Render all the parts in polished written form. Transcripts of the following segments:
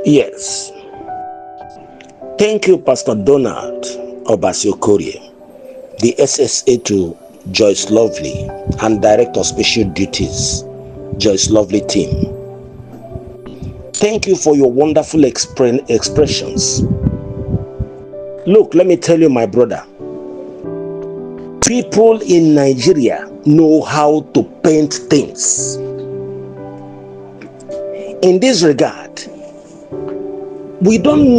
Yes. Thank you, Pastor Donald Obasiokorie, the SSA to Joyce Lovely and Director of Special Duties, Joyce Lovely team. Thank you for your wonderful expressions. Look, let me tell you, my brother, people in Nigeria know how to paint things. In this regard, we don't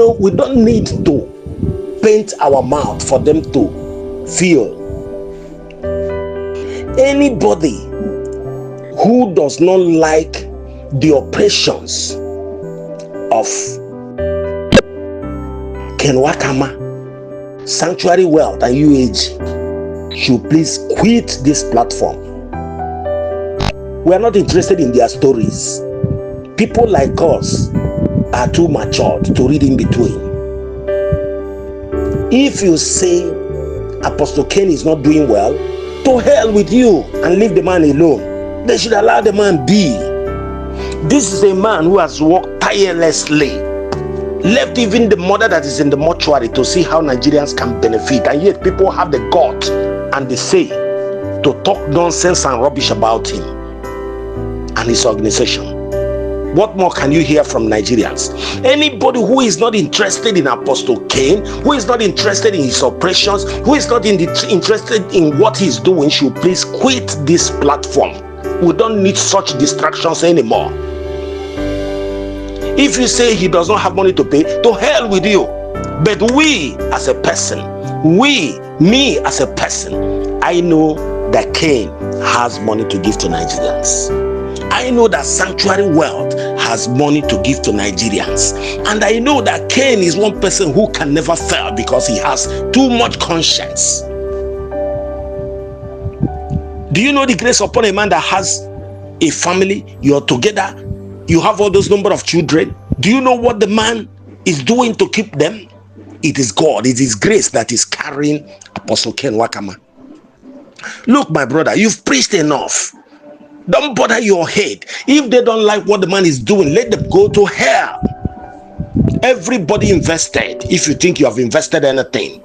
need to paint our mouth for them to feel. Anybody who does not like the oppressions of Kain Wakama, Sanctuary Wealth and UAG should please quit this platform. We are not interested in their stories. People like us are too matured to read in between. If you say Apostle Kain is not doing well, to hell with you and leave the man alone. They should allow the man be. This is a man who has worked tirelessly, left even the mother that is in the mortuary to see how Nigerians can benefit, and yet people have the gut and the say to talk nonsense and rubbish about him and his organization. What more can you hear from Nigerians? Anybody who is not interested in Apostle Kain, who is not interested in his operations, who is not interested in what he's doing, should please quit this platform. We don't need such distractions anymore. If you say he does not have money to pay, to hell with you. But we as a person, me as a person, I know that Kain has money to give to Nigerians. I know that Sanctuary Wealth has money to give to Nigerians. And I know that Kain is one person who can never fail because he has too much conscience. Do you know the grace upon a man that has a family? You're together. You have all those number of children. Do you know what the man is doing to keep them? It is God. It is grace that is carrying Apostle Kain Wakama. Look, my brother, you've preached enough. Don't bother your head. If they don't like what the man is doing, let them go to hell. Everybody invested. If you think you have invested anything,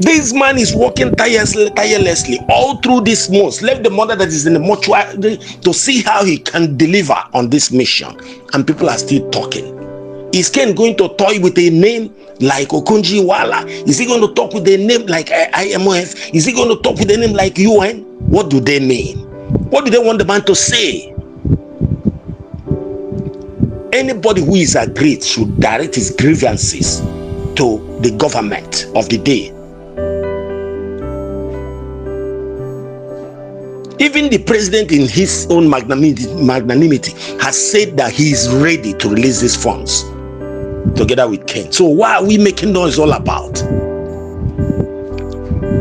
this man is working tirelessly all through this month. Left the mother that is in the mortuary to see how he can deliver on this mission, and people are still talking. Is Kain going to toy with a name like Okunji Wala? Is he going to talk with a name like IMF? Is he going to talk with a name like UN? What do they mean? What do they want the man to say? Anybody who is aggrieved should direct his grievances to the government of the day. Even the president in his own magnanimity has said that he is ready to release these funds together with Kain. So why are we making noise all about?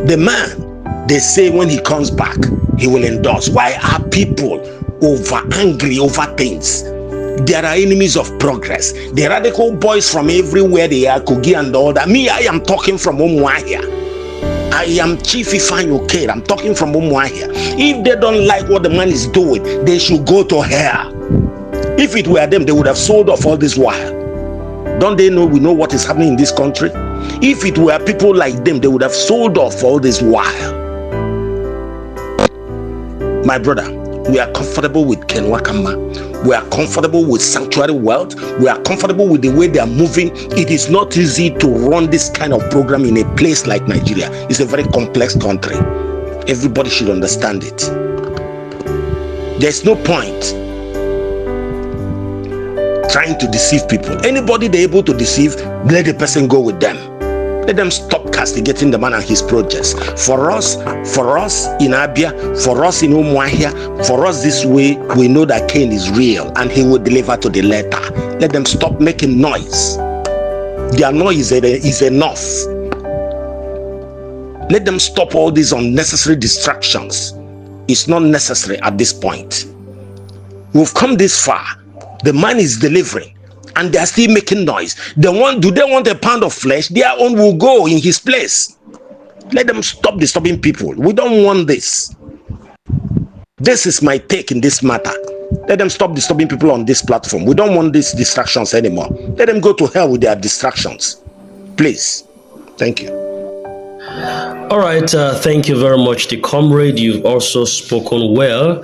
The man, they say when he comes back, he will endorse. Why are people angry over things? There are enemies of progress. The radical boys from everywhere, they are Kogi and all that. Me, I am talking from Umuahia. I am Chief Ifeanyi Kain. I'm talking from Umuahia. If they don't like what the man is doing, they should go to hell. If it were them, they would have sold off all this while. Don't they know we know what is happening in this country? If it were people like them, they would have sold off all this while. My brother, we are comfortable with Kain Wakama. We are comfortable with Sanctuary Wealth. We are comfortable with the way they are moving. It is not easy to run this kind of program in a place like Nigeria. It's a very complex country. Everybody should understand it. There's no point trying to deceive people. Anybody they're able to deceive, let the person go with them. Let them stop castigating the man and his projects. For us in Abia, for us in Umuahia, for us this way, we know that Kain is real and he will deliver to the letter. Let them stop making noise. Their noise is enough. Let them stop all these unnecessary distractions. It's not necessary at this point. We've come this far. The man is delivering. And they are still making noise. Do they want a pound of flesh? Their own will go in his place. Let them stop disturbing people. We don't want this. This is my take in this matter. Let them stop disturbing people on this platform. We don't want these distractions anymore. Let them go to hell with their distractions. Please. Thank you. All right, thank you very much, the comrade. You've also spoken well.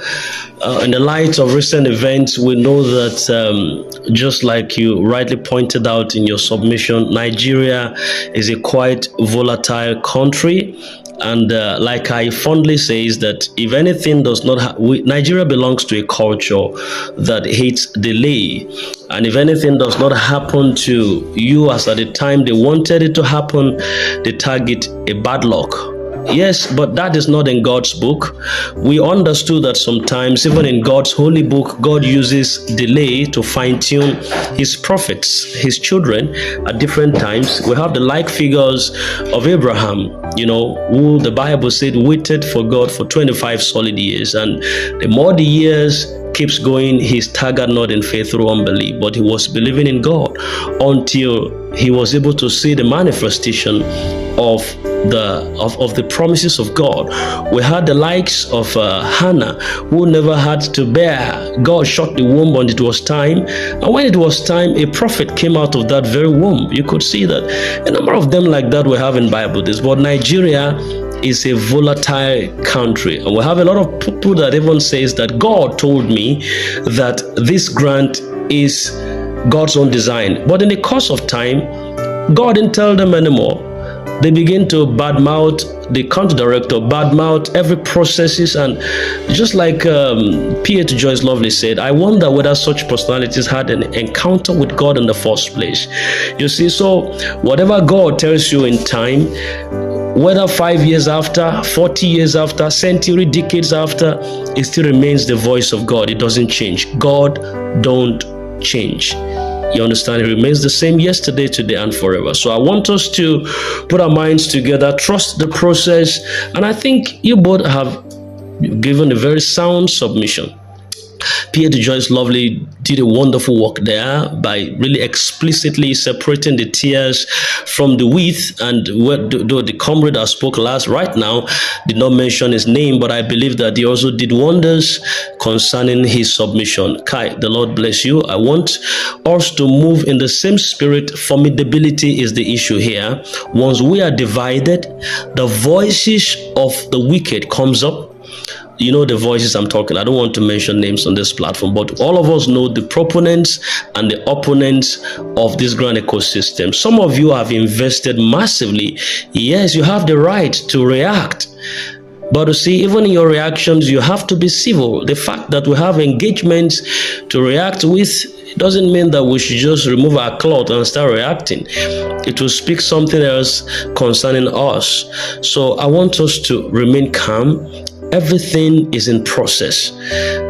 In the light of recent events, we know that just like you rightly pointed out in your submission, Nigeria is a quite volatile country. And like I fondly say, is that if anything does not Nigeria belongs to a culture that hates delay. And if anything does not happen to you as at the time they wanted it to happen, they target a bad luck. Yes, but that is not in God's book. We understood that sometimes, even in God's holy book, God uses delay to fine-tune his prophets, his children, at different times. We have the like figures of Abraham, who the Bible said waited for God for 25 solid years. And the more the years keeps going, he staggered not in faith through unbelief, but he was believing in God until he was able to see the manifestation of the promises of God. We had the likes of Hannah, who never had to bear. God shut the womb when it was time, and when it was time, a prophet came out of that very womb. You could see that a number of them like that we have in Bible. But Nigeria is a volatile country, and we have a lot of people that even says that God told me that this grant is God's own design. But in the course of time, God didn't tell them anymore. They begin to badmouth the country director, badmouth every processes, and just like P.A. Joyce Lovely said, I wonder whether such personalities had an encounter with God in the first place. You see, so whatever God tells you in time, whether 5 years after, 40 years after, century, decades after, it still remains the voice of God. It doesn't change. God don't change. You understand? It remains the same yesterday, today, and forever. So I want us to put our minds together, trust the process, and I think you both have given a very sound submission. P.A. Joyce Lovely did a wonderful work there by really explicitly separating the tears from the wheat. And though the comrade that spoke last right now did not mention his name, but I believe that he also did wonders concerning his submission. Kai, the Lord bless you. I want us to move in the same spirit. Formidability is the issue here. Once we are divided, the voices of the wicked comes up. You know the voices I'm talking. I don't want to mention names on this platform, but all of us know the proponents and the opponents of this grand ecosystem. Some of you have invested massively. Yes, you have the right to react. But you see, even in your reactions, you have to be civil. The fact that we have engagements to react with doesn't mean that we should just remove our cloth and start reacting. It will speak something else concerning us. So I want us to remain calm. Everything is in process.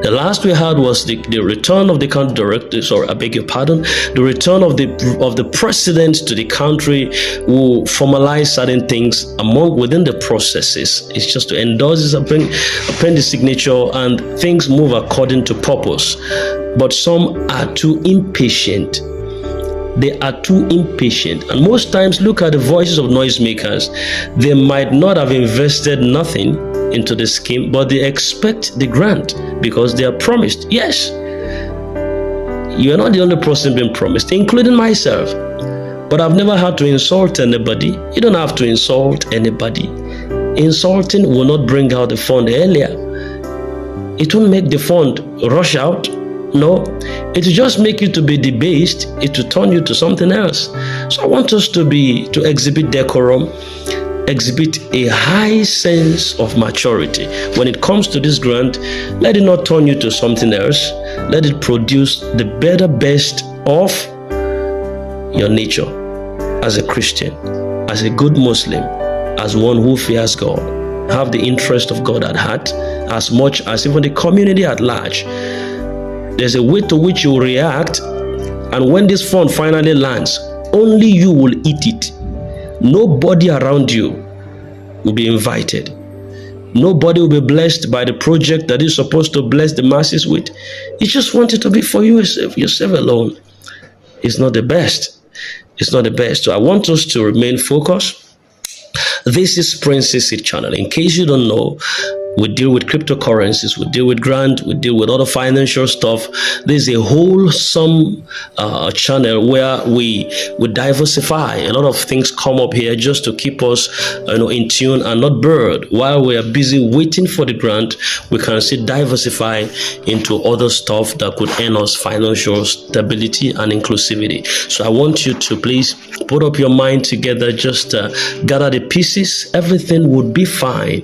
The last we had was the return of the country director. Sorry, I beg your pardon. The return of the president to the country will formalize certain things within the processes. It's just to endorse this, append the signature, and things move according to purpose. But some are too impatient. They are too impatient. And most times, look at the voices of noisemakers. They might not have invested nothing into the scheme, but they expect the grant because they are promised. Yes, you are not the only person being promised, including myself. But I've never had to insult anybody. You don't have to insult anybody. Insulting will not bring out the fund earlier. It won't make the fund rush out. No, it will just make you to be debased. It will turn you to something else. So I want us to exhibit decorum, exhibit a high sense of maturity. When it comes to this grant, let it not turn you to something else. Let it produce the best of your nature as a Christian, as a good Muslim, as one who fears God. Have the interest of God at heart as much as even the community at large. There's a way to which you react, and when this fund finally lands, only you will eat it. Nobody around you will be invited. Nobody will be blessed by the project that is supposed to bless the masses with. You just want it to be for yourself alone. It's not the best. It's not the best. So I want us to remain focused. This is Princess Seed Channel. In case you don't know, We deal with cryptocurrencies, we deal with grant, we deal with other financial stuff. There's a wholesome channel where we diversify. A lot of things come up here just to keep us in tune and not bored. While we are busy waiting for the grant, we can still diversify into other stuff that could earn us financial stability and inclusivity. So I want you to please put up your mind together, just gather the pieces. Everything would be fine.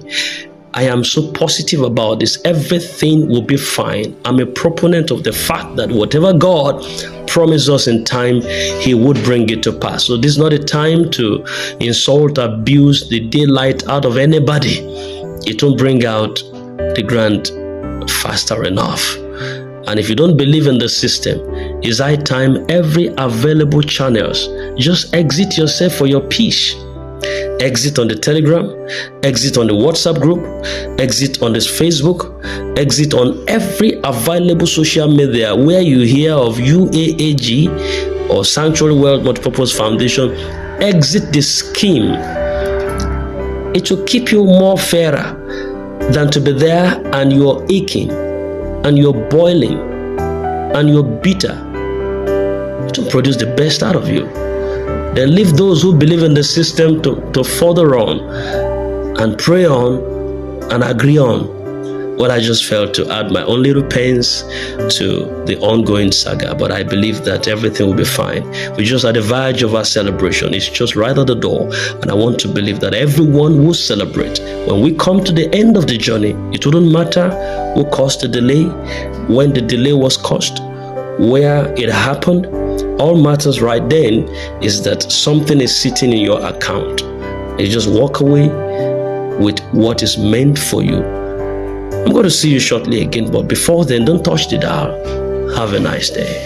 I am so positive about this. Everything will be fine. I'm a proponent of the fact that whatever God promised us in time, He would bring it to pass. So this is not a time to insult, abuse the daylight out of anybody. It won't bring out the grant faster enough. And if you don't believe in the system, it's high time every available channels, just exit yourself for your peace. Exit on the Telegram, exit on the WhatsApp group, exit on this Facebook, exit on every available social media where you hear of UAAG or Sanctuary World Multipurpose Foundation. Exit the scheme. It will keep you more fairer than to be there and you're aching and you're boiling and you're bitter. It will produce the best out of you. Then leave those who believe in the system to further on and pray on and agree on. What I just felt to add my own little pence to the ongoing saga. But I believe that everything will be fine. We're just at the verge of our celebration. It's just right at the door. And I want to believe that everyone will celebrate. When we come to the end of the journey, it wouldn't matter who caused the delay, when the delay was caused, where it happened. All matters right then is that something is sitting in your account. You just walk away with what is meant for you. I'm going to see you shortly again, but before then, don't touch the dial. Have a nice day.